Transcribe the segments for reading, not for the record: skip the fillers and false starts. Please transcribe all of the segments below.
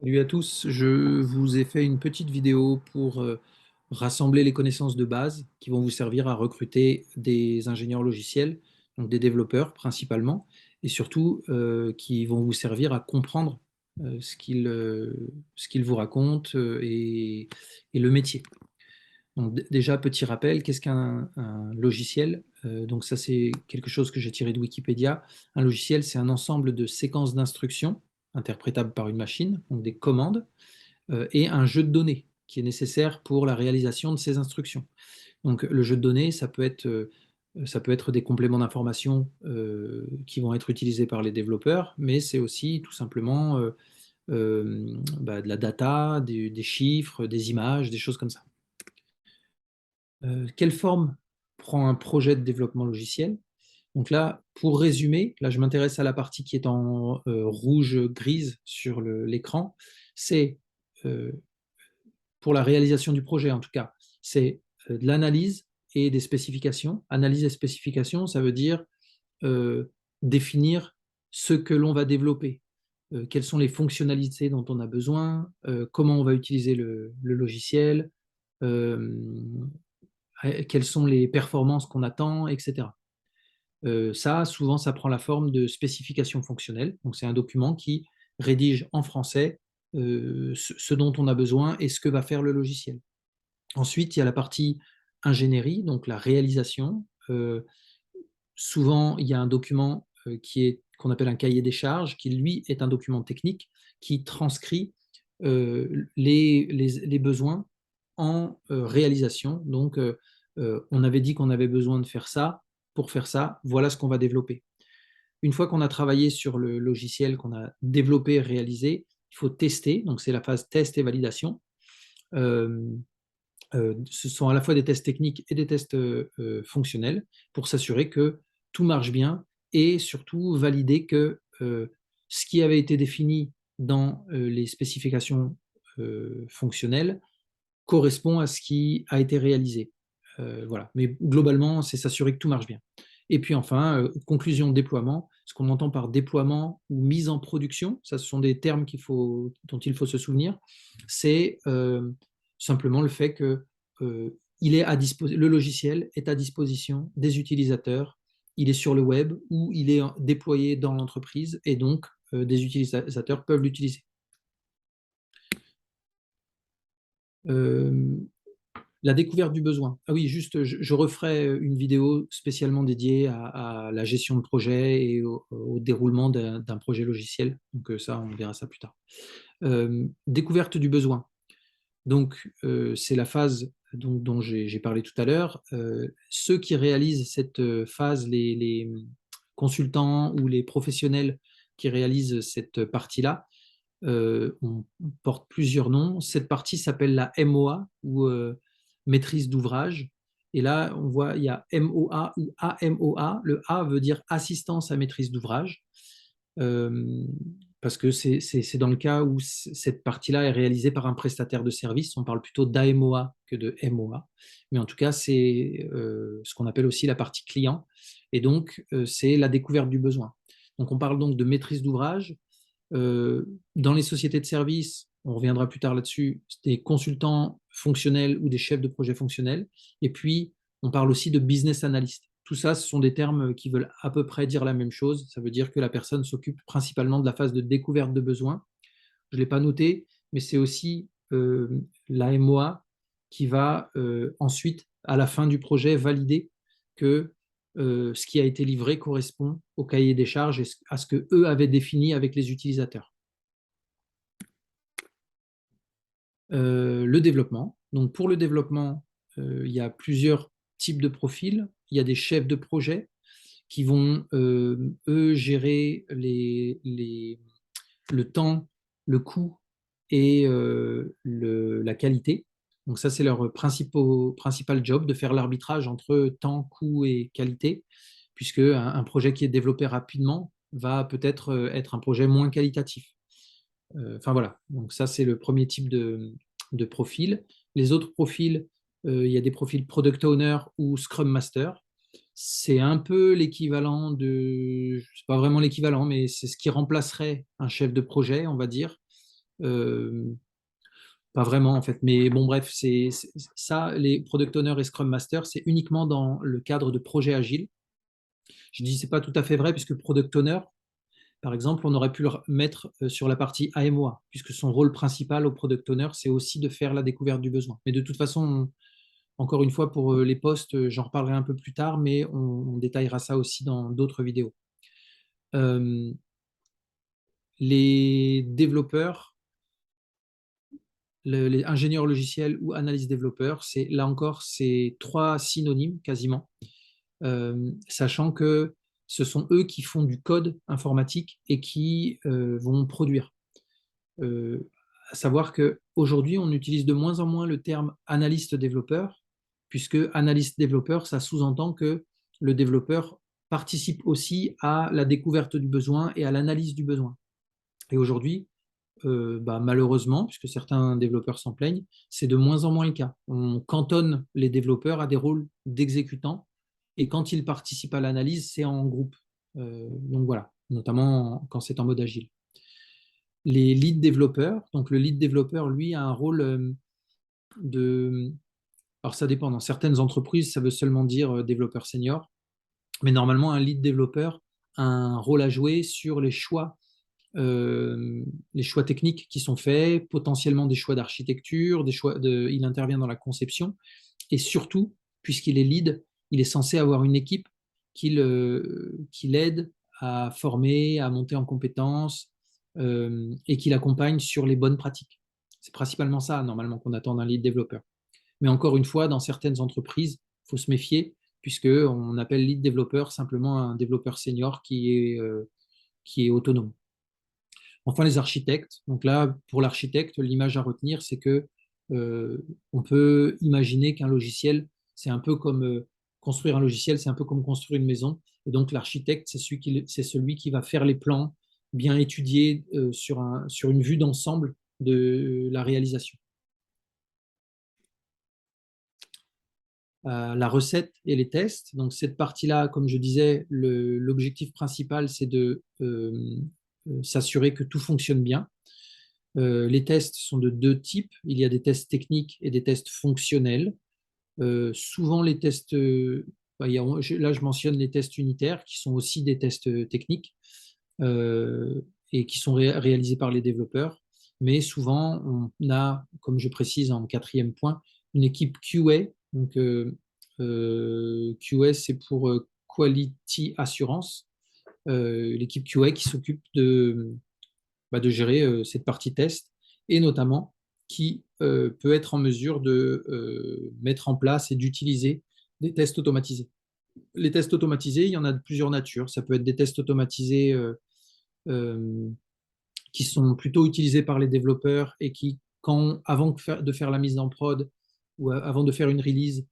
Salut à tous, je vous ai fait une petite vidéo pour rassembler les connaissances de base qui vont vous servir à recruter des ingénieurs logiciels, donc des développeurs principalement, et surtout qui vont vous servir à comprendre ce qu'ils vous racontent et le métier. Donc, déjà, petit rappel, qu'est-ce qu'un un logiciel? Donc ça, c'est quelque chose que j'ai tiré de Wikipédia. Un logiciel, c'est un ensemble de séquences d'instructions interprétables par une machine, donc des commandes, et un jeu de données qui est nécessaire pour la réalisation de ces instructions. Donc le jeu de données, ça peut être des compléments d'information qui vont être utilisés par les développeurs, mais c'est aussi tout simplement de la data, des chiffres, des images, des choses comme ça. Quelle forme prend un projet de développement logiciel? Donc là, pour résumer, là je m'intéresse à la partie qui est en rouge-grise sur l'écran. C'est euh, pour la réalisation du projet en tout cas, c'est de l'analyse et des spécifications. Analyse et spécification, ça veut dire définir ce que l'on va développer, quelles sont les fonctionnalités dont on a besoin, comment on va utiliser le logiciel, euh, quelles sont les performances qu'on attend, etc. Ça, souvent, ça prend la forme de spécifications fonctionnelles. Donc, c'est un document qui rédige en français ce dont on a besoin et ce que va faire le logiciel. Ensuite, il y a la partie ingénierie, donc la réalisation. Souvent, il y a un document qu'on appelle un cahier des charges, qui lui est un document technique qui transcrit les besoins en réalisation. Donc, on avait dit qu'on avait besoin de faire ça. Pour faire ça, voilà ce qu'on va développer. Une fois qu'on a travaillé sur le logiciel qu'on a développé et réalisé, il faut tester. Donc, c'est la phase test et validation. Euh, Ce sont à la fois des tests techniques et des tests fonctionnels pour s'assurer que tout marche bien et surtout valider que ce qui avait été défini dans les spécifications fonctionnelles correspond à ce qui a été réalisé. Voilà. Mais globalement, c'est s'assurer que tout marche bien. Et puis enfin, conclusion de déploiement. Ce qu'on entend par déploiement ou mise en production, ça, ce sont des termes dont il faut se souvenir. C'est simplement le fait que le logiciel est à disposition des utilisateurs, il est sur le web ou il est déployé dans l'entreprise et donc des utilisateurs peuvent l'utiliser. Euh, La découverte du besoin. Ah oui, juste, je referai une vidéo spécialement dédiée à la gestion de projet et au déroulement d'un projet logiciel. Donc ça, on verra ça plus tard. Découverte du besoin. Donc, c'est la phase dont j'ai parlé tout à l'heure. Ceux qui réalisent cette phase, les consultants ou les professionnels qui réalisent cette partie-là, on porte plusieurs noms. Cette partie s'appelle la MOA ou maîtrise d'ouvrage. Et là, on voit, il y a MOA ou AMOA. Le A veut dire assistance à maîtrise d'ouvrage. Euh, Parce que c'est dans le cas où cette partie-là est réalisée par un prestataire de service. On parle plutôt d'AMOA que de MOA. Mais en tout cas, c'est ce qu'on appelle aussi la partie client. Et donc, c'est la découverte du besoin. Donc, on parle donc de maîtrise d'ouvrage. Dans les sociétés de services, on reviendra plus tard là-dessus, des consultants fonctionnels ou des chefs de projet fonctionnels. Et puis, on parle aussi de business analyst. Tout ça, ce sont des termes qui veulent à peu près dire la même chose. Ça veut dire que la personne s'occupe principalement de la phase de découverte de besoins. Je ne l'ai pas noté, mais c'est aussi la MOA qui va ensuite, à la fin du projet, valider que ce qui a été livré correspond au cahier des charges et à ce que eux avaient défini avec les utilisateurs. Le développement. Donc pour le développement, il y a plusieurs types de profils. Il y a des chefs de projet qui vont, eux, gérer le temps, le coût et la qualité. Donc ça, c'est leur principal job, de faire l'arbitrage entre temps, coût et qualité, puisque un projet qui est développé rapidement va peut-être être un projet moins qualitatif. Enfin voilà, donc ça, c'est le premier type de profil. Les autres profils, il y a des profils Product Owner ou Scrum Master. C'est un peu l'équivalent c'est pas vraiment l'équivalent, mais c'est ce qui remplacerait un chef de projet, on va dire. Pas vraiment en fait, mais bon bref, ça, les Product Owners et Scrum Masters, c'est uniquement dans le cadre de projets agiles. Je dis c'est pas tout à fait vrai puisque Product Owner, par exemple, on aurait pu le mettre sur la partie AMOA, puisque son rôle principal au Product Owner, c'est aussi de faire la découverte du besoin. Mais de toute façon, encore une fois, pour les postes, j'en reparlerai un peu plus tard, mais on détaillera ça aussi dans d'autres vidéos. Les développeurs, les ingénieurs logiciels ou analystes développeurs, c'est là encore, c'est trois synonymes quasiment, sachant que ce sont eux qui font du code informatique et qui vont produire. À savoir qu'aujourd'hui, on utilise de moins en moins le terme analyste-développeur, puisque analyste-développeur, ça sous-entend que le développeur participe aussi à la découverte du besoin et à l'analyse du besoin. Et aujourd'hui, malheureusement, puisque certains développeurs s'en plaignent, c'est de moins en moins le cas. On cantonne les développeurs à des rôles d'exécutants, et quand ils participent à l'analyse, c'est en groupe. Donc voilà, notamment quand c'est en mode agile. Les lead développeurs, donc le lead développeur, lui, a un rôle de... Alors ça dépend, dans certaines entreprises, ça veut seulement dire développeur senior, mais normalement, un lead développeur a un rôle à jouer sur les choix techniques qui sont faits, potentiellement des choix d'architecture, il intervient dans la conception, et surtout, puisqu'il est lead, il est censé avoir une équipe qui l'aide à former, à monter en compétences, et qui l'accompagne sur les bonnes pratiques. C'est principalement ça, normalement, qu'on attend d'un lead développeur. Mais encore une fois, dans certaines entreprises, il faut se méfier, puisqu'on appelle lead développeur simplement un développeur senior qui est autonome. Enfin, les architectes. Donc là, pour l'architecte, l'image à retenir, c'est que on peut imaginer qu'un logiciel, c'est un peu comme construire un logiciel, c'est un peu comme construire une maison. Et donc l'architecte, c'est celui qui va faire les plans, bien étudier sur une vue d'ensemble de la réalisation. La recette et les tests. Donc cette partie-là, comme je disais, l'objectif principal, c'est de s'assurer que tout fonctionne bien. Les tests sont de deux types. Il y a des tests techniques et des tests fonctionnels. Souvent, les tests, là je mentionne les tests unitaires, qui sont aussi des tests techniques et qui sont réalisés par les développeurs. Mais souvent, on a, comme je précise en quatrième point, une équipe QA. Donc, QA, c'est pour Quality Assurance. L'équipe QA qui s'occupe de gérer cette partie test et notamment qui peut être en mesure de mettre en place et d'utiliser des tests automatisés. Les tests automatisés, il y en a de plusieurs natures. Ça peut être des tests automatisés euh, qui sont plutôt utilisés par les développeurs et qui, avant de faire la mise en prod ou avant de faire une release,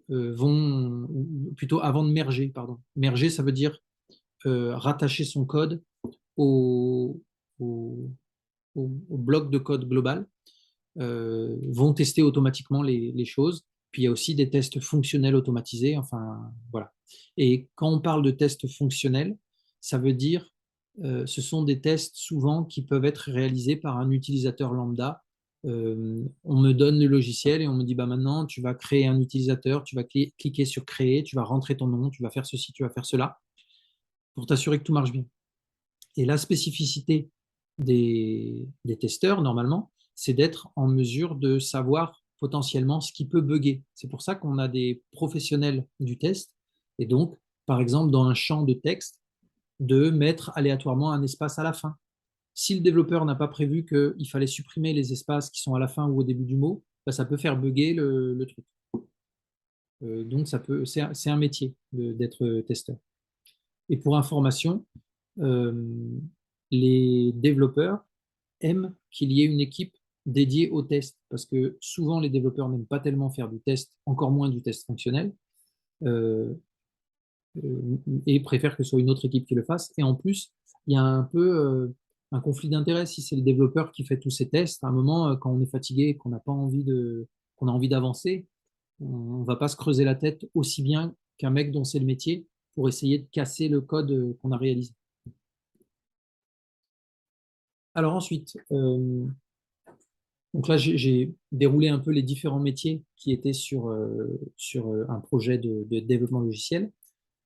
ou plutôt avant de merger, pardon. Merger, ça veut dire rattacher son code au, au, au bloc de code global, vont tester automatiquement les choses. Puis il y a aussi des tests fonctionnels automatisés. Enfin, voilà. Et quand on parle de tests fonctionnels, ça veut dire ce sont des tests souvent qui peuvent être réalisés par un utilisateur lambda. On me donne le logiciel et on me dit bah maintenant tu vas créer un utilisateur, tu vas cliquer sur créer, tu vas rentrer ton nom, tu vas faire ceci, tu vas faire cela pour t'assurer que tout marche bien. Et la spécificité des testeurs, normalement, c'est d'être en mesure de savoir potentiellement ce qui peut bugger. C'est pour ça qu'on a des professionnels du test. Et donc, par exemple, dans un champ de texte, de mettre aléatoirement un espace à la fin. Si le développeur n'a pas prévu qu'il fallait supprimer les espaces qui sont à la fin ou au début du mot, bah, ça peut faire bugger le truc. Donc, c'est un métier d'être testeur. Et pour information, euh, les développeurs aiment qu'il y ait une équipe dédiée au test, parce que souvent les développeurs n'aiment pas tellement faire du test, encore moins du test fonctionnel, euh, et préfèrent que ce soit une autre équipe qui le fasse. Et en plus, il y a un peu un conflit d'intérêt si c'est le développeur qui fait tous ces tests. À un moment, quand on est fatigué, qu'on n'a pas envie qu'on a envie d'avancer, on ne va pas se creuser la tête aussi bien qu'un mec dont c'est le métier pour essayer de casser le code qu'on a réalisé. Alors ensuite, Donc là, j'ai déroulé un peu les différents métiers qui étaient sur un projet de développement logiciel.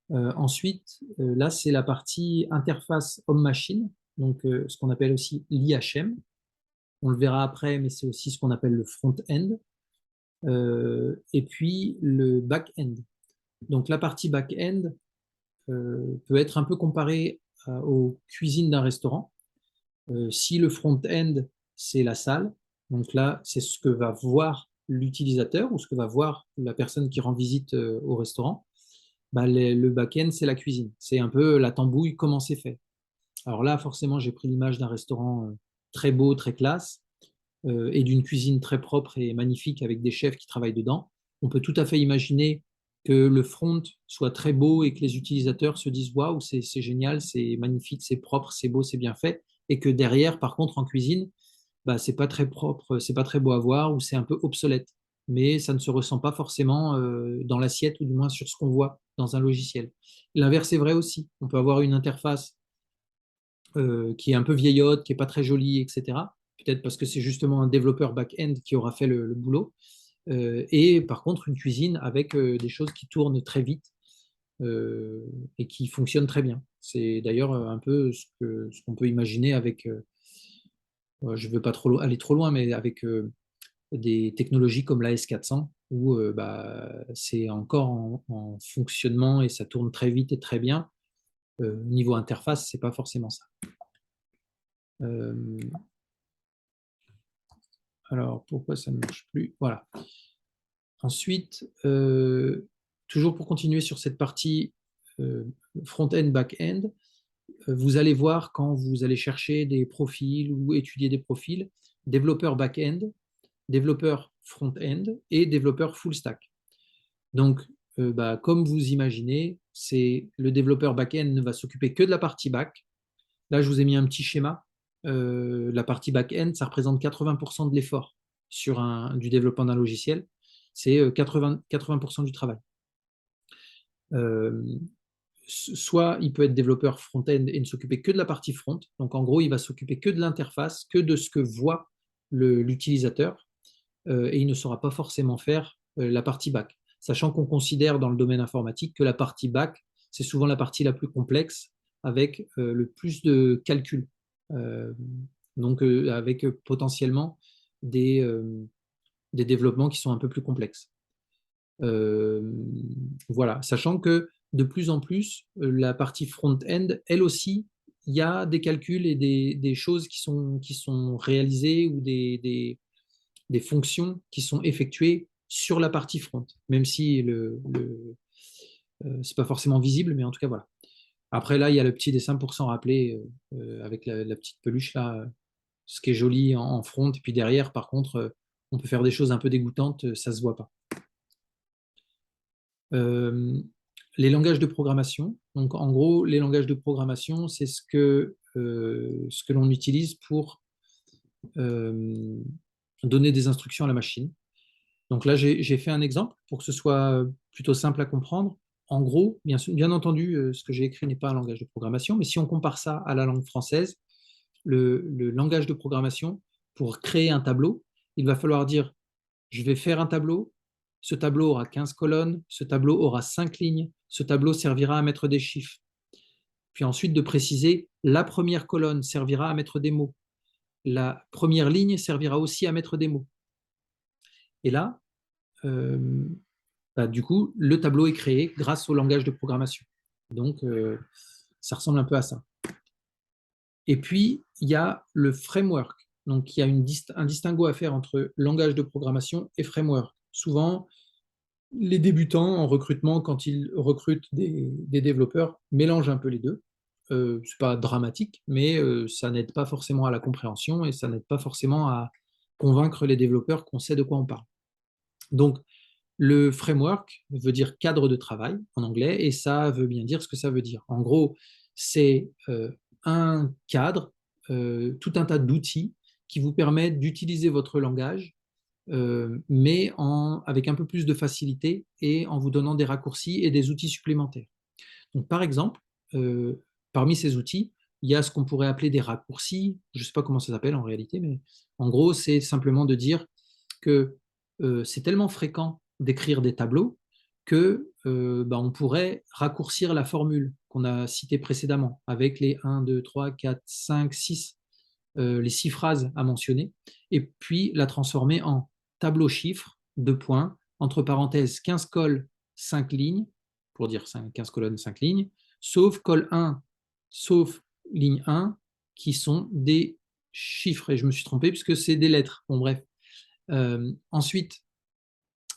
Ensuite, là, c'est la partie interface homme-machine, donc ce qu'on appelle aussi l'IHM. On le verra après, mais c'est aussi ce qu'on appelle le front-end. Et puis le back-end. Donc la partie back-end peut être un peu comparée aux cuisines d'un restaurant. Si le front-end, c'est la salle, donc là, c'est ce que va voir l'utilisateur ou ce que va voir la personne qui rend visite au restaurant, bah, le back-end, c'est la cuisine. C'est un peu la tambouille, comment c'est fait. Alors là, forcément, j'ai pris l'image d'un restaurant très beau, très classe, et d'une cuisine très propre et magnifique avec des chefs qui travaillent dedans. On peut tout à fait imaginer que le front soit très beau et que les utilisateurs se disent waouh, c'est génial, c'est magnifique, c'est propre, c'est beau, c'est bien fait. Et que derrière, par contre, en cuisine, bah, c'est pas très propre, c'est pas très beau à voir ou c'est un peu obsolète. Mais ça ne se ressent pas forcément dans l'assiette ou du moins sur ce qu'on voit dans un logiciel. L'inverse est vrai aussi. On peut avoir une interface qui est un peu vieillotte, qui est pas très jolie, etc. Peut-être parce que c'est justement un développeur back-end qui aura fait le boulot. Et par contre, une cuisine avec des choses qui tournent très vite euh, et qui fonctionnent très bien. C'est d'ailleurs un peu ce qu'on peut imaginer avec, je ne veux pas aller trop loin, mais avec des technologies comme la S400, où bah, c'est encore en fonctionnement et ça tourne très vite et très bien. Niveau interface, c'est pas forcément ça. Euh, alors, pourquoi ça ne marche plus? Voilà. Ensuite, toujours pour continuer sur cette partie front-end, back-end, vous allez voir quand vous allez chercher des profils ou étudier des profils, développeur back-end, développeur front-end et développeur full stack. Donc, bah, comme vous imaginez, c'est le développeur back-end ne va s'occuper que de la partie back. Là, je vous ai mis un petit schéma. La partie back-end, ça représente 80% de l'effort du développement d'un logiciel. C'est 80% du travail. Euh, Soit il peut être développeur front-end et ne s'occuper que de la partie front. Donc, en gros, il va s'occuper que de l'interface, que de ce que voit l'utilisateur, et il ne saura pas forcément faire la partie back. Sachant qu'on considère dans le domaine informatique que la partie back, c'est souvent la partie la plus complexe avec le plus de calculs. Euh, donc, avec potentiellement des développements qui sont un peu plus complexes. Euh, voilà, sachant que de plus en plus, la partie front-end, elle aussi, il y a des calculs et des choses qui sont réalisées ou des fonctions qui sont effectuées sur la partie front, même si c'est pas forcément visible, mais en tout cas, voilà. Après, là, il y a le petit dessin pour s'en rappeler avec la petite peluche, là, ce qui est joli en front, et puis derrière, par contre, on peut faire des choses un peu dégoûtantes, ça se voit pas. Euh, les langages de programmation. Donc, en gros, les langages de programmation, c'est ce que l'on utilise pour euh, donner des instructions à la machine. Donc là, j'ai fait un exemple pour que ce soit plutôt simple à comprendre. En gros, bien entendu, ce que j'ai écrit n'est pas un langage de programmation, mais si on compare ça à la langue française, le langage de programmation, pour créer un tableau, il va falloir dire, je vais faire un tableau, ce tableau aura 15 colonnes, ce tableau aura 5 lignes, ce tableau servira à mettre des chiffres. Puis ensuite de préciser, la première colonne servira à mettre des mots, la première ligne servira aussi à mettre des mots. Et là, euh, bah, du coup, le tableau est créé grâce au langage de programmation. Donc, ça ressemble un peu à ça. Et puis, il y a le framework. Donc, il y a un distinguo à faire entre langage de programmation et framework. Souvent, les débutants en recrutement, quand ils recrutent des développeurs, mélangent un peu les deux. Ce n'est pas dramatique, mais ça n'aide pas forcément à la compréhension et ça n'aide pas forcément à convaincre les développeurs qu'on sait de quoi on parle. Donc, le framework veut dire cadre de travail en anglais et ça veut bien dire ce que ça veut dire. En gros, c'est un cadre, tout un tas d'outils qui vous permettent d'utiliser votre langage, mais avec un peu plus de facilité et en vous donnant des raccourcis et des outils supplémentaires. Donc, par exemple, parmi ces outils, Il y a ce qu'on pourrait appeler des raccourcis. Je ne sais pas comment ça s'appelle en réalité, mais en gros, c'est simplement de dire que c'est tellement fréquent d'écrire des tableaux que on pourrait raccourcir la formule qu'on a citée précédemment avec les 1, 2, 3, 4, 5, 6, les 6 phrases à mentionner, et puis la transformer en tableau chiffre, 2 points, entre parenthèses 15 cols, 5 lignes, pour dire 15 colonnes, 5 lignes, sauf col 1, sauf ligne 1, qui sont des chiffres. Et je me suis trompé puisque c'est des lettres. Bon, bref. Ensuite,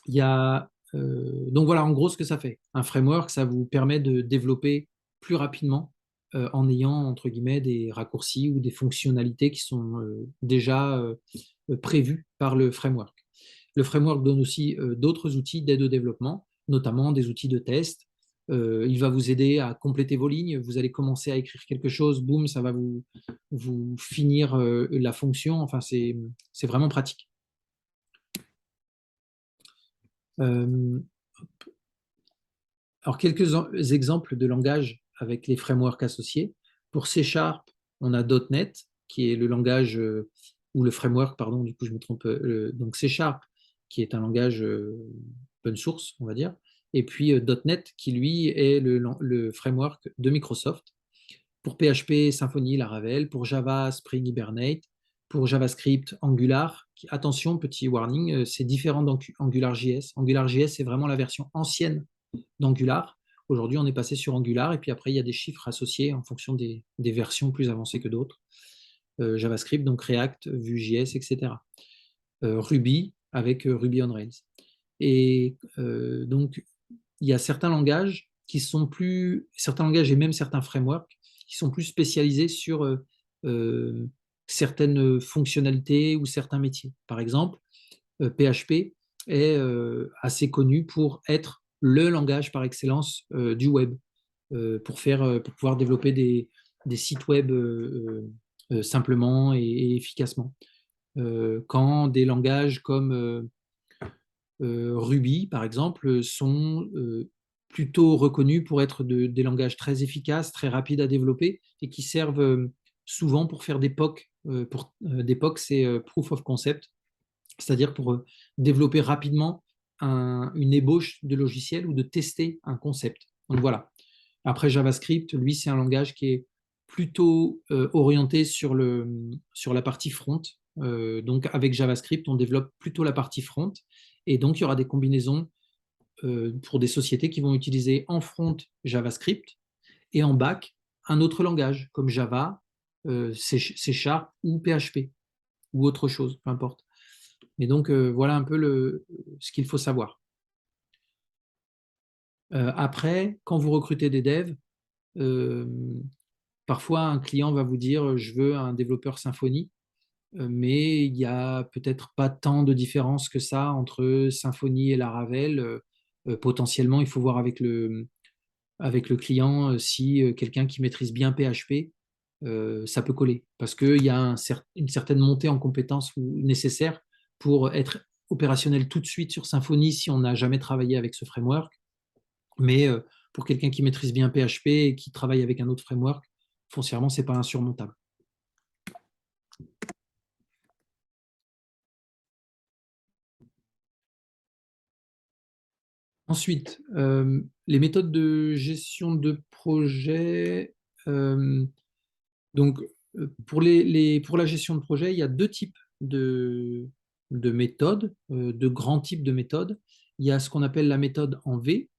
il y a donc voilà en gros ce que ça fait. Un framework, ça vous permet de développer plus rapidement en ayant entre guillemets des raccourcis ou des fonctionnalités qui sont déjà prévues par le framework. Le framework donne aussi d'autres outils d'aide au développement, notamment des outils de test. Il va vous aider à compléter vos lignes. Vous allez commencer à écrire quelque chose, boum, ça va vous finir la fonction. Enfin, c'est vraiment pratique. Euh, Alors, quelques exemples de langage avec les frameworks associés. Pour C Sharp, on a .NET, qui est le langage, ou le framework, pardon, du coup je me trompe, donc C Sharp, qui est un langage open source, on va dire, et puis .NET, qui lui est le framework de Microsoft. Pour PHP, Symfony, Laravel, pour Java, Spring Hibernate, pour JavaScript, Angular. Attention, petit warning, c'est différent d'AngularJS. AngularJS, c'est vraiment la version ancienne d'Angular. Aujourd'hui, on est passé sur Angular, et puis après, il y a des chiffres associés en fonction des versions plus avancées que d'autres. JavaScript, donc React, Vue.js, etc. Ruby avec Ruby on Rails. Et donc, il y a certains langages certains langages et même certains frameworks qui sont plus spécialisés sur certaines fonctionnalités ou certains métiers. Par exemple, PHP est assez connu pour être le langage par excellence du web, pour pouvoir développer des sites web simplement et efficacement. Quand des langages comme Ruby, par exemple, sont plutôt reconnus pour être des langages très efficaces, très rapides à développer et qui servent souvent pour faire des POC. Des POC, c'est Proof of Concept, c'est-à-dire pour développer rapidement une ébauche de logiciel ou de tester un concept. Donc voilà. Après JavaScript, lui, c'est un langage qui est plutôt orienté sur la partie front. Donc avec JavaScript, on développe plutôt la partie front. Et donc il y aura des combinaisons pour des sociétés qui vont utiliser en front JavaScript et en back un autre langage comme Java, C Sharp ou PHP ou autre chose, peu importe. Et donc, voilà un peu ce qu'il faut savoir. Après, quand vous recrutez des devs, euh, parfois un client va vous dire je veux un développeur Symfony, mais il n'y a peut-être pas tant de différence que ça entre Symfony et Laravel. Potentiellement, il faut voir avec le client si quelqu'un qui maîtrise bien PHP, ça peut coller. Parce qu'il y a une certaine montée en compétences nécessaire pour être opérationnel tout de suite sur Symfony si on n'a jamais travaillé avec ce framework. Mais pour quelqu'un qui maîtrise bien PHP et qui travaille avec un autre framework, foncièrement, ce n'est pas insurmontable. Ensuite, les méthodes de gestion de projet. euh, donc, pour la gestion de projet, il y a deux types de méthodes, de grands types de méthodes. Il y a ce qu'on appelle la méthode en V,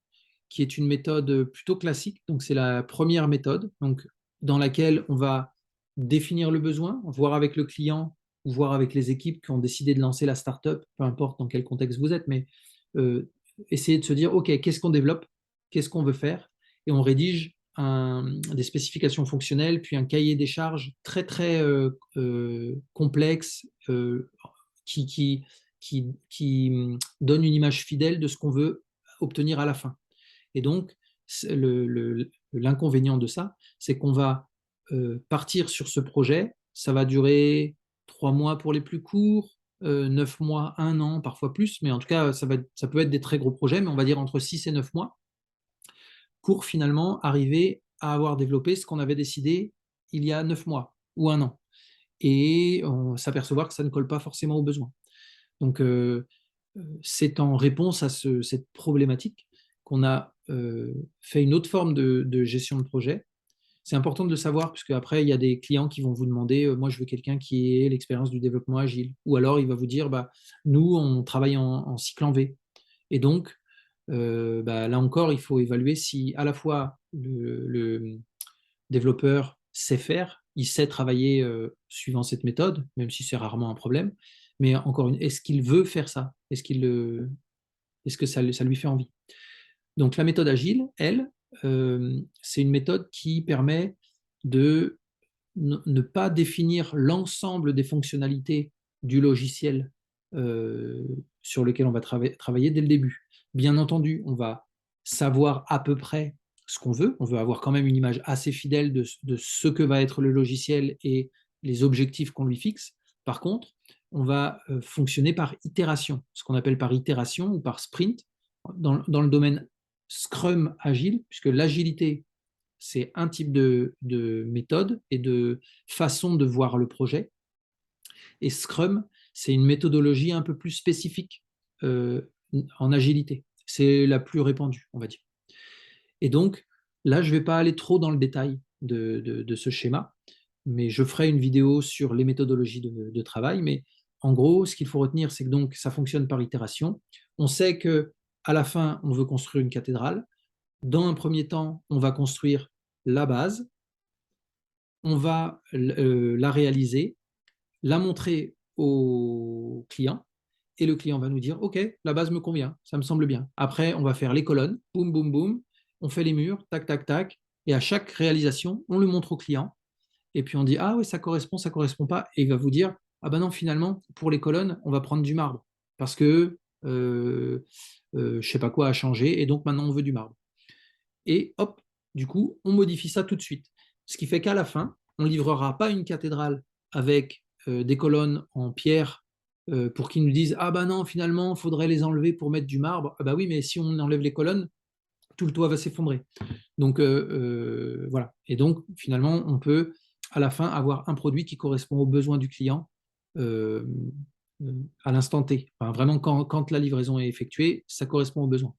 qui est une méthode plutôt classique. Donc, c'est la première méthode, donc, dans laquelle on va définir le besoin, voir avec le client, voir avec les équipes qui ont décidé de lancer la startup, peu importe dans quel contexte vous êtes, mais essayer de se dire, OK, qu'est-ce qu'on développe, qu'est-ce qu'on veut faire, et on rédige des spécifications fonctionnelles, puis un cahier des charges très, très complexe qui, qui, qui donne une image fidèle de ce qu'on veut obtenir à la fin. Et donc, l'inconvénient de ça, c'est qu'on va partir sur ce projet. Ça va durer 3 mois pour les plus courts, 9 mois, 1 an, parfois plus. Mais en tout cas, ça peut être des très gros projets, mais on va dire entre 6 et 9 mois pour finalement arriver à avoir développé ce qu'on avait décidé il y a 9 mois ou un an, et s'apercevoir que ça ne colle pas forcément aux besoins. Donc, c'est en réponse à cette problématique qu'on a fait une autre forme de gestion de projet. C'est important de le savoir, puisque après, il y a des clients qui vont vous demander, moi, je veux quelqu'un qui ait l'expérience du développement agile. Ou alors, il va vous dire, bah, nous, on travaille en cycle en V. Et donc, bah, là encore, il faut évaluer si à la fois le développeur sait faire, il sait travailler suivant cette méthode, même si c'est rarement un problème, mais encore une, est-ce qu'il veut faire ça? Est-ce que ça lui fait envie? Donc la méthode agile, elle, c'est une méthode qui permet de ne pas définir l'ensemble des fonctionnalités du logiciel euh, sur lequel on va travailler dès le début. Bien entendu, on va savoir à peu près ce qu'on veut. On veut avoir quand même une image assez fidèle de ce que va être le logiciel et les objectifs qu'on lui fixe. Par contre, on va fonctionner par itération, ce qu'on appelle par itération ou par sprint, dans le domaine Scrum agile, puisque l'agilité, c'est un type de méthode et de façon de voir le projet. Et Scrum, c'est une méthodologie un peu plus spécifique en agilité. C'est la plus répandue, on va dire. Et donc, là, je ne vais pas aller trop dans le détail de ce schéma, mais je ferai une vidéo sur les méthodologies de travail. Mais en gros, ce qu'il faut retenir, c'est que donc, ça fonctionne par itération. On sait qu'à la fin, on veut construire une cathédrale. Dans un premier temps, on va construire la base, on va la réaliser, la montrer au client, et le client va nous dire, OK, la base me convient, ça me semble bien. Après, on va faire les colonnes, boum, boum, boum, on fait les murs, tac, tac, tac, et à chaque réalisation, on le montre au client, et puis on dit, ah oui, ça correspond pas, et il va vous dire, ah ben non, finalement, pour les colonnes, on va prendre du marbre, parce que je sais pas quoi a changé, et donc maintenant on veut du marbre. Et hop, du coup, on modifie ça tout de suite. Ce qui fait qu'à la fin, on ne livrera pas une cathédrale avec des colonnes en pierre pour qu'ils nous disent ah bah non, finalement, il faudrait les enlever pour mettre du marbre. Ah bah oui, mais si on enlève les colonnes, tout le toit va s'effondrer. Donc voilà. Et donc finalement, on peut à la fin avoir un produit qui correspond aux besoins du client euh, à l'instant T. Enfin, vraiment, quand la livraison est effectuée, ça correspond aux besoins.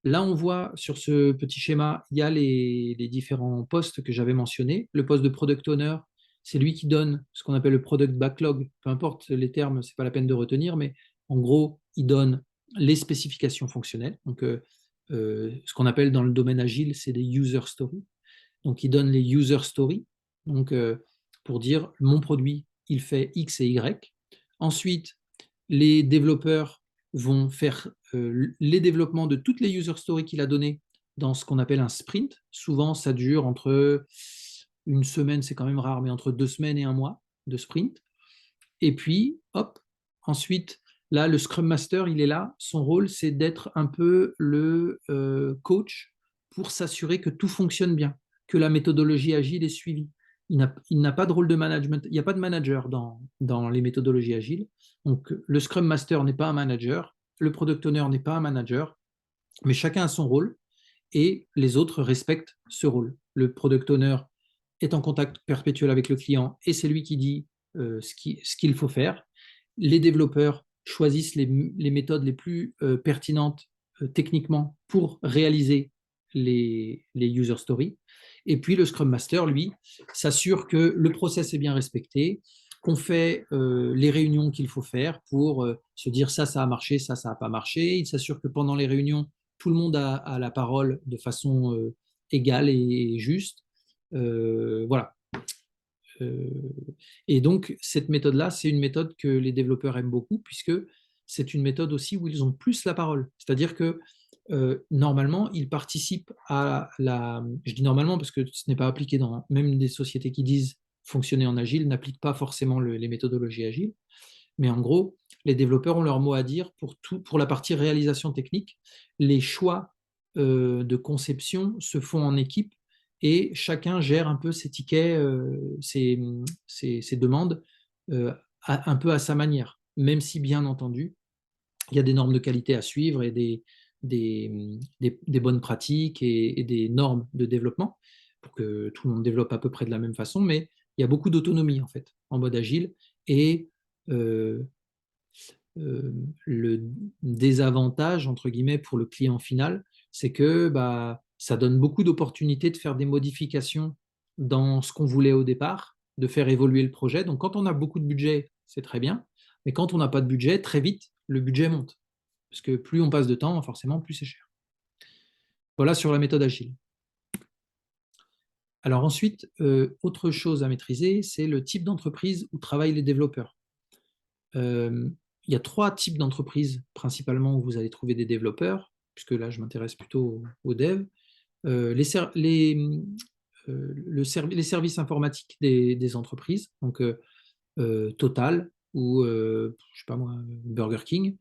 Là, on voit sur ce petit schéma, il y a les différents postes que j'avais mentionnés. Le poste de product owner, c'est lui qui donne ce qu'on appelle le product backlog. Peu importe les termes, c'est pas la peine de retenir, mais en gros, il donne les spécifications fonctionnelles. Donc, ce qu'on appelle dans le domaine agile, c'est des user stories. Donc, il donne les user stories. Donc, pour dire mon produit, il fait X et Y. Ensuite, les développeurs vont faire les développements de toutes les user stories qu'il a données dans ce qu'on appelle un sprint. Souvent, ça dure entre une semaine, c'est quand même rare, mais entre 2 semaines et un mois de sprint. Et puis, hop, ensuite, là, le Scrum Master, il est là. Son rôle, c'est d'être un peu le coach pour s'assurer que tout fonctionne bien, que la méthodologie agile est suivie. Il n'a pas de rôle de management. Il n'y a pas de manager dans les méthodologies agiles. Donc, le Scrum Master n'est pas un manager, le Product Owner n'est pas un manager, mais chacun a son rôle et les autres respectent ce rôle. Le Product Owner est en contact perpétuel avec le client et c'est lui qui dit ce qu'il faut faire. Les développeurs choisissent les méthodes les plus pertinentes techniquement pour réaliser les user stories. Et puis le Scrum Master, lui, s'assure que le process est bien respecté, qu'on fait les réunions qu'il faut faire pour se dire ça a marché, ça n'a pas marché. Il s'assure que pendant les réunions, tout le monde a la parole de façon égale et juste. Voilà. Euh, et donc, cette méthode-là, c'est une méthode que les développeurs aiment beaucoup, puisque c'est une méthode aussi où ils ont plus la parole. C'est-à-dire que normalement, ils participent à la... Je dis normalement parce que ce n'est pas appliqué dans... Même des sociétés qui disent fonctionner en agile n'appliquent pas forcément les méthodologies agiles. Mais en gros, les développeurs ont leur mot à dire pour la partie réalisation technique. Les choix de conception se font en équipe et chacun gère un peu ses tickets, ses demandes un peu à sa manière, même si bien entendu, il y a des normes de qualité à suivre et des bonnes pratiques et des normes de développement pour que tout le monde développe à peu près de la même façon, mais il y a beaucoup d'autonomie en fait en mode agile. Et euh, le désavantage, entre guillemets, pour le client final, c'est que bah, ça donne beaucoup d'opportunités de faire des modifications dans ce qu'on voulait au départ, de faire évoluer le projet. Donc, quand on a beaucoup de budget, c'est très bien. Mais quand on n'a pas de budget, très vite, le budget monte. Parce que plus on passe de temps, forcément, plus c'est cher. Voilà sur la méthode agile. Alors ensuite, autre chose à maîtriser, c'est le type d'entreprise où travaillent les développeurs. Euh, il y a trois types d'entreprises principalement où vous allez trouver des développeurs, puisque là je m'intéresse plutôt aux devs. Les services informatiques des entreprises, donc Total ou je sais pas moi, Burger King,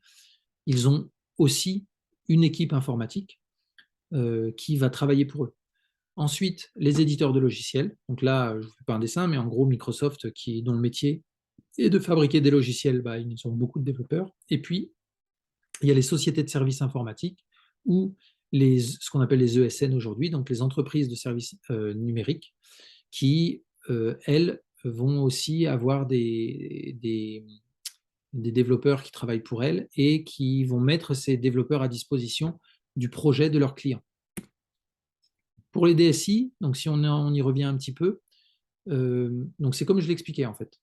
ils ont aussi une équipe informatique qui va travailler pour eux. Ensuite, les éditeurs de logiciels. Donc là, je ne fais pas un dessin, mais en gros, Microsoft, dont le métier est de fabriquer des logiciels, bah, ils ont beaucoup de développeurs. Et puis, il y a les sociétés de services informatiques ou ce qu'on appelle les ESN aujourd'hui, donc les entreprises de services numériques, qui, elles, vont aussi avoir des développeurs qui travaillent pour elles et qui vont mettre ces développeurs à disposition du projet de leurs clients. Pour les DSI, donc si on y revient un petit peu, donc c'est comme je l'expliquais en fait.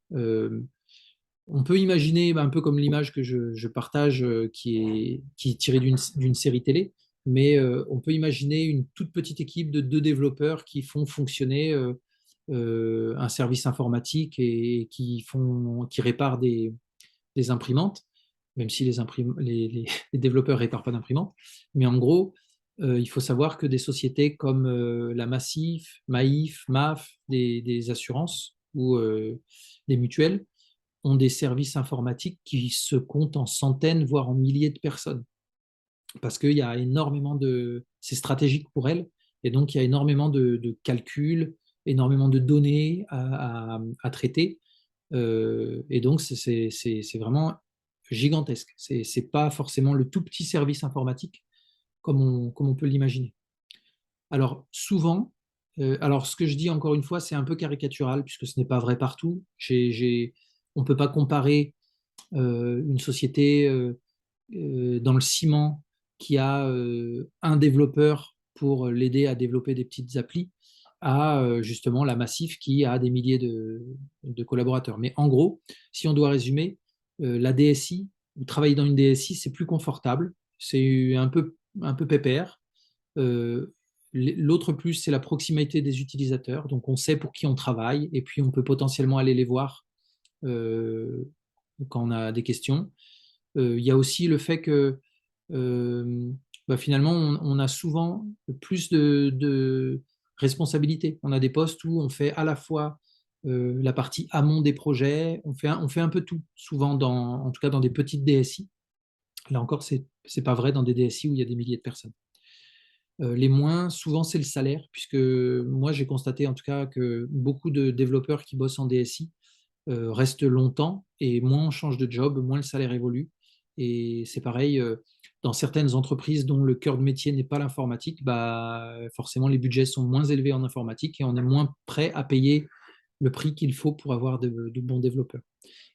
On peut imaginer un peu comme l'image que je partage qui est tirée d'une série télé, mais on peut imaginer une toute petite équipe de 2 développeurs qui font fonctionner un service informatique et qui réparent des imprimantes, même si les développeurs ne réparent pas d'imprimantes. Mais en gros, il faut savoir que des sociétés comme la Massif, Maïf, MAF, des assurances ou des mutuelles, ont des services informatiques qui se comptent en centaines, voire en milliers de personnes. Parce qu'il y a énormément de... C'est stratégique pour elles, et donc il y a énormément de calculs, énormément de données à traiter. Et donc, c'est vraiment gigantesque. C'est pas forcément le tout petit service informatique comme on peut l'imaginer. Alors, souvent, alors ce que je dis encore une fois, c'est un peu caricatural puisque ce n'est pas vrai partout. On ne peut pas comparer une société dans le ciment qui a un développeur pour l'aider à développer des petites applis à justement la Massif qui a des milliers de collaborateurs. Mais en gros, si on doit résumer, la DSI, travailler dans une DSI, c'est plus confortable, c'est un peu pépère. Euh, L'autre plus, c'est la proximité des utilisateurs. Donc, on sait pour qui on travaille et puis on peut potentiellement aller les voir euh, quand on a des questions. Il y a aussi le fait que bah, finalement, on a souvent plus de responsabilités. On a des postes où on fait à la fois la partie amont des projets, on fait un peu tout, souvent en tout cas dans des petites DSI. Là encore, c'est pas vrai dans des DSI où il y a des milliers de personnes. Les moins, souvent, c'est le salaire, puisque moi, j'ai constaté en tout cas que beaucoup de développeurs qui bossent en DSI restent longtemps et moins on change de job, moins le salaire évolue. Et c'est pareil, dans certaines entreprises dont le cœur de métier n'est pas l'informatique, bah, forcément les budgets sont moins élevés en informatique et on est moins prêt à payer le prix qu'il faut pour avoir de bons développeurs.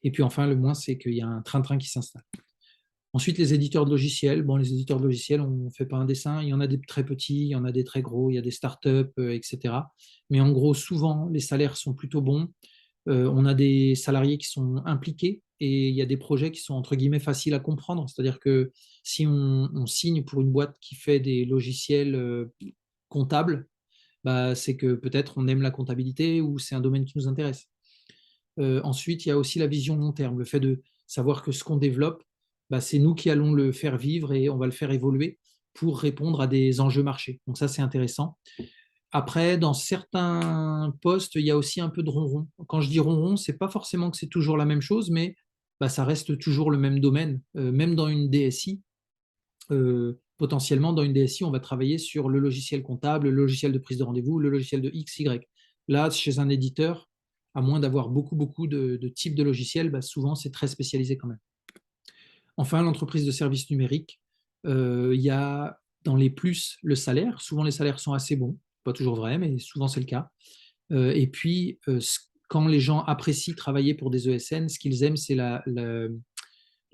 Et puis enfin, le moins, c'est qu'il y a un train-train qui s'installe. Ensuite, les éditeurs de logiciels. Bon, les éditeurs de logiciels, on ne fait pas un dessin. Il y en a des très petits, il y en a des très gros, il y a des startups, etc. Mais en gros, souvent, les salaires sont plutôt bons. On a des salariés qui sont impliqués et il y a des projets qui sont entre guillemets faciles à comprendre. C'est-à-dire que si on signe pour une boîte qui fait des logiciels comptables, bah, c'est que peut-être on aime la comptabilité ou c'est un domaine qui nous intéresse. Ensuite, il y a aussi la vision long terme, le fait de savoir que ce qu'on développe, bah, c'est nous qui allons le faire vivre et on va le faire évoluer pour répondre à des enjeux marchés. Donc ça, c'est intéressant. Après, dans certains postes, il y a aussi un peu de ronron. Quand je dis ronron, c'est pas forcément que c'est toujours la même chose, mais bah, ça reste toujours le même domaine. Même dans une DSI, potentiellement dans une DSI, on va travailler sur le logiciel comptable, le logiciel de prise de rendez-vous, le logiciel de X, Y. Là, chez un éditeur, à moins d'avoir beaucoup de types de logiciels, bah, souvent c'est très spécialisé quand même. Enfin, l'entreprise de services numériques, il y a dans les plus le salaire. Souvent, les salaires sont assez bons. Pas toujours vrai, mais souvent c'est le cas. Et puis, quand les gens apprécient travailler pour des ESN, ce qu'ils aiment, c'est la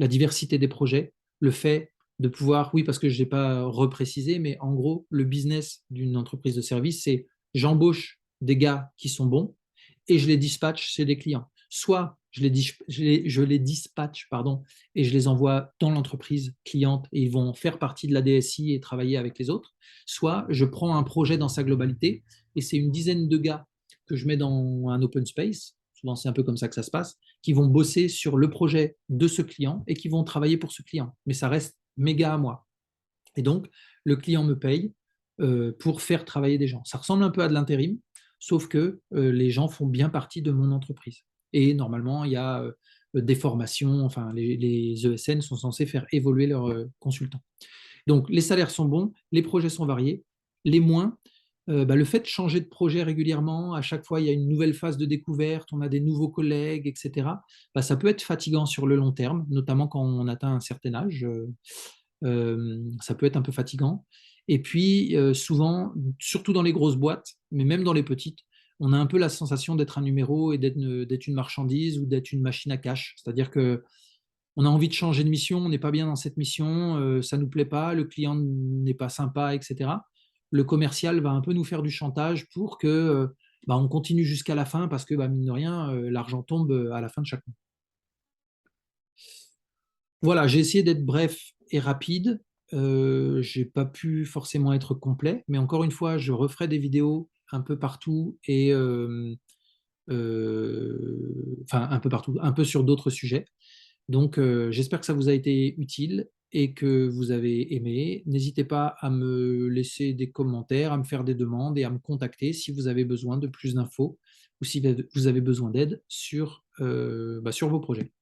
diversité des projets, le fait de pouvoir, oui, parce que je n'ai pas reprécisé, mais en gros, le business d'une entreprise de service, c'est j'embauche des gars qui sont bons et je les dispatche chez des clients. Soit je les dispatche pardon, et je les envoie dans l'entreprise cliente et ils vont faire partie de la DSI et travailler avec les autres. Soit je prends un projet dans sa globalité et c'est une dizaine de gars que je mets dans un open space. Souvent, c'est un peu comme ça que ça se passe, qui vont bosser sur le projet de ce client et qui vont travailler pour ce client. Mais ça reste méga à moi. Et donc, le client me paye pour faire travailler des gens. Ça ressemble un peu à de l'intérim, sauf que les gens font bien partie de mon entreprise. Et normalement, il y a des formations, enfin, les ESN sont censés faire évoluer leurs consultants. Donc, les salaires sont bons, les projets sont variés. Les moins, le fait de changer de projet régulièrement, à chaque fois, il y a une nouvelle phase de découverte, on a des nouveaux collègues, etc. Ça peut être fatigant sur le long terme, notamment quand on atteint un certain âge. Ça peut être un peu fatigant. Et puis, souvent, surtout dans les grosses boîtes, mais même dans les petites, on a un peu la sensation d'être un numéro et d'être une marchandise ou d'être une machine à cash. C'est-à-dire que on a envie de changer de mission, on n'est pas bien dans cette mission, ça ne nous plaît pas, le client n'est pas sympa, etc. Le commercial va un peu nous faire du chantage pour que on continue jusqu'à la fin parce que, mine de rien, l'argent tombe à la fin de chaque mois. Voilà, j'ai essayé d'être bref et rapide. J'ai pas pu forcément être complet, mais encore une fois, je referai des vidéos un peu partout et enfin un peu partout, un peu sur d'autres sujets. Donc, j'espère que ça vous a été utile et que vous avez aimé. N'hésitez pas à me laisser des commentaires, à me faire des demandes et à me contacter si vous avez besoin de plus d'infos ou si vous avez besoin d'aide sur vos projets.